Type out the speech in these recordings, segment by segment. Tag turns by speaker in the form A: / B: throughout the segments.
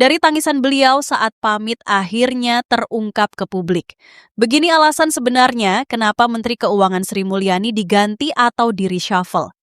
A: Dari tangisan beliau saat pamit akhirnya terungkap ke publik. Begini alasan sebenarnya kenapa Menteri Keuangan Sri Mulyani diganti atau di-reshuffle.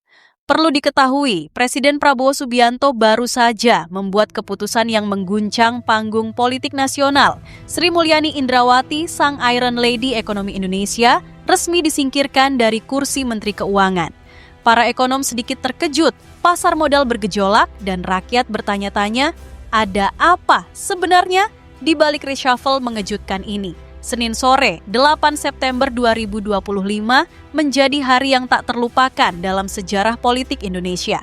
A: Perlu diketahui, Presiden Prabowo Subianto baru saja membuat keputusan yang mengguncang panggung politik nasional. Sri Mulyani Indrawati, sang Iron Lady Ekonomi Indonesia, resmi disingkirkan dari kursi Menteri Keuangan. Para ekonom sedikit terkejut, pasar modal bergejolak, dan rakyat bertanya-tanya, ada apa sebenarnya di balik reshuffle mengejutkan ini? Senin sore, 8 September 2025 menjadi hari yang tak terlupakan dalam sejarah politik Indonesia.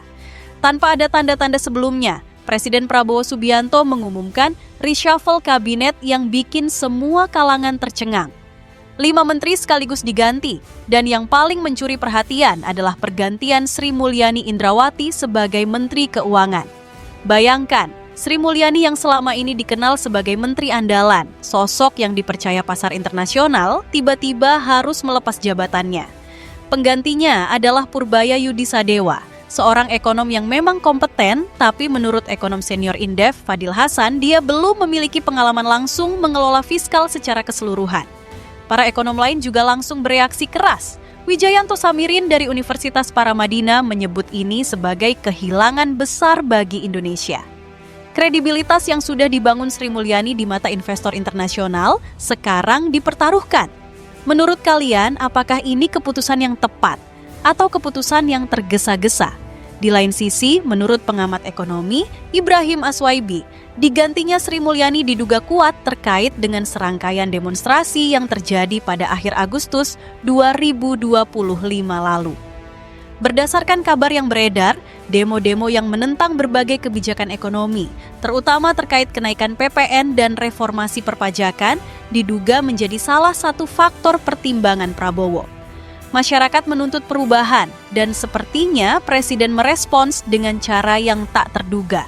A: Tanpa ada tanda-tanda sebelumnya, Presiden Prabowo Subianto mengumumkan reshuffle kabinet yang bikin semua kalangan tercengang. 5 menteri sekaligus diganti, dan yang paling mencuri perhatian adalah pergantian Sri Mulyani Indrawati sebagai Menteri Keuangan. Bayangkan, Sri Mulyani yang selama ini dikenal sebagai menteri andalan, sosok yang dipercaya pasar internasional, tiba-tiba harus melepas jabatannya. Penggantinya adalah Purbaya Yudisadewa, seorang ekonom yang memang kompeten, tapi menurut ekonom senior Indef, Fadil Hasan, dia belum memiliki pengalaman langsung mengelola fiskal secara keseluruhan. Para ekonom lain juga langsung bereaksi keras. Wijayanto Samirin dari Universitas Paramadina menyebut ini sebagai kehilangan besar bagi Indonesia. Kredibilitas yang sudah dibangun Sri Mulyani di mata investor internasional sekarang dipertaruhkan. Menurut kalian, apakah ini keputusan yang tepat atau keputusan yang tergesa-gesa? Di lain sisi, menurut pengamat ekonomi Ibrahim Aswaibi, digantinya Sri Mulyani diduga kuat terkait dengan serangkaian demonstrasi yang terjadi pada akhir Agustus 2025 lalu. Berdasarkan kabar yang beredar, demo-demo yang menentang berbagai kebijakan ekonomi, terutama terkait kenaikan PPN dan reformasi perpajakan, diduga menjadi salah satu faktor pertimbangan Prabowo. Masyarakat menuntut perubahan, dan sepertinya Presiden merespons dengan cara yang tak terduga.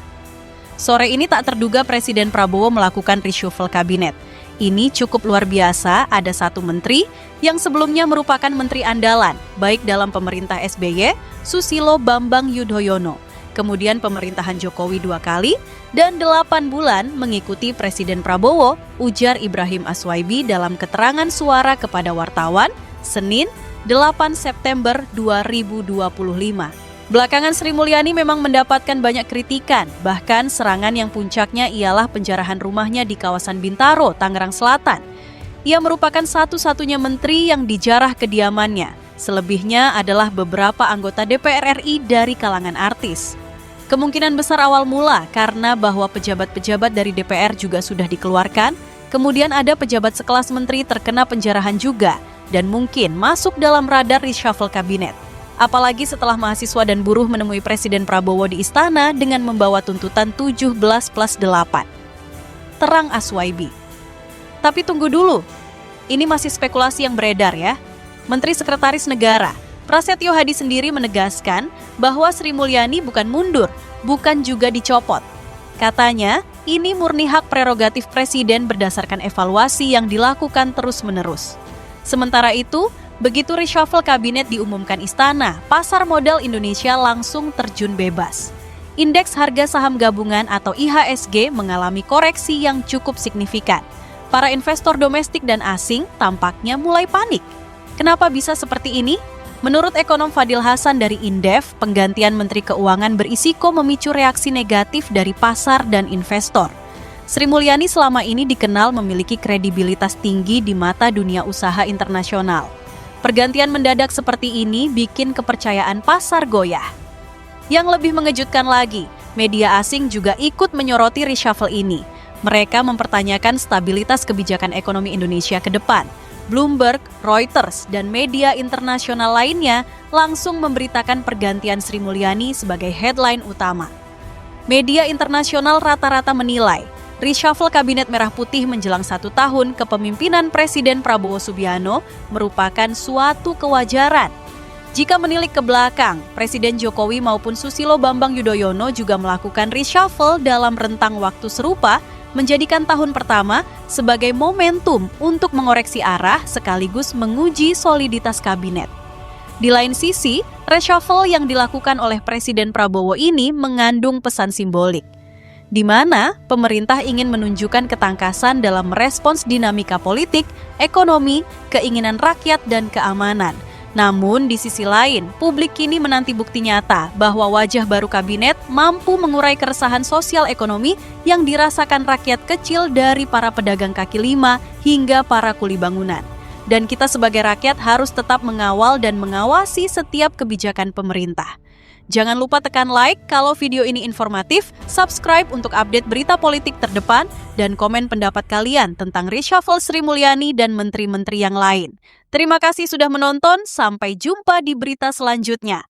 A: Sore ini tak terduga Presiden Prabowo melakukan reshuffle kabinet. Ini cukup luar biasa, ada satu menteri yang sebelumnya merupakan menteri andalan, baik dalam pemerintah SBY, Susilo Bambang Yudhoyono, kemudian pemerintahan Jokowi 2 kali, dan 8 bulan mengikuti Presiden Prabowo, ujar Ibrahim Aswaibi dalam keterangan suara kepada wartawan, Senin, 8 September 2025. Belakangan Sri Mulyani memang mendapatkan banyak kritikan, bahkan serangan yang puncaknya ialah penjarahan rumahnya di kawasan Bintaro, Tangerang Selatan. Ia merupakan satu-satunya menteri yang dijarah kediamannya. Selebihnya adalah beberapa anggota DPR RI dari kalangan artis. Kemungkinan besar awal mula karena bahwa pejabat-pejabat dari DPR juga sudah dikeluarkan, kemudian ada pejabat sekelas menteri terkena penjarahan juga, dan mungkin masuk dalam radar reshuffle kabinet. Apalagi setelah mahasiswa dan buruh menemui Presiden Prabowo di istana dengan membawa tuntutan 17+8. Terang Aswaibi. Tapi tunggu dulu, ini masih spekulasi yang beredar ya. Menteri Sekretaris Negara, Prasetyo Hadi sendiri menegaskan bahwa Sri Mulyani bukan mundur, bukan juga dicopot. Katanya, ini murni hak prerogatif Presiden berdasarkan evaluasi yang dilakukan terus-menerus. Sementara itu, begitu reshuffle kabinet diumumkan istana, pasar modal Indonesia langsung terjun bebas. Indeks harga saham gabungan atau IHSG mengalami koreksi yang cukup signifikan. Para investor domestik dan asing tampaknya mulai panik. Kenapa bisa seperti ini? Menurut ekonom Fadil Hasan dari Indef, penggantian Menteri Keuangan berisiko memicu reaksi negatif dari pasar dan investor. Sri Mulyani selama ini dikenal memiliki kredibilitas tinggi di mata dunia usaha internasional. Pergantian mendadak seperti ini bikin kepercayaan pasar goyah. Yang lebih mengejutkan lagi, media asing juga ikut menyoroti reshuffle ini. Mereka mempertanyakan stabilitas kebijakan ekonomi Indonesia ke depan. Bloomberg, Reuters, dan media internasional lainnya langsung memberitakan pergantian Sri Mulyani sebagai headline utama. Media internasional rata-rata menilai reshuffle Kabinet Merah Putih menjelang 1 tahun kepemimpinan Presiden Prabowo Subianto merupakan suatu kewajaran. Jika menilik ke belakang, Presiden Jokowi maupun Susilo Bambang Yudhoyono juga melakukan reshuffle dalam rentang waktu serupa, menjadikan tahun pertama sebagai momentum untuk mengoreksi arah sekaligus menguji soliditas kabinet. Di lain sisi, reshuffle yang dilakukan oleh Presiden Prabowo ini mengandung pesan simbolik. di mana pemerintah ingin menunjukkan ketangkasan dalam merespons dinamika politik, ekonomi, keinginan rakyat, dan keamanan. Namun, di sisi lain, publik kini menanti bukti nyata bahwa wajah baru kabinet mampu mengurai keresahan sosial ekonomi yang dirasakan rakyat kecil dari para pedagang kaki lima hingga para kuli bangunan. Dan kita sebagai rakyat harus tetap mengawal dan mengawasi setiap kebijakan pemerintah. Jangan lupa tekan like kalau video ini informatif, subscribe untuk update berita politik terdepan, dan komen pendapat kalian tentang reshuffle Sri Mulyani dan menteri-menteri yang lain. Terima kasih sudah menonton, sampai jumpa di berita selanjutnya.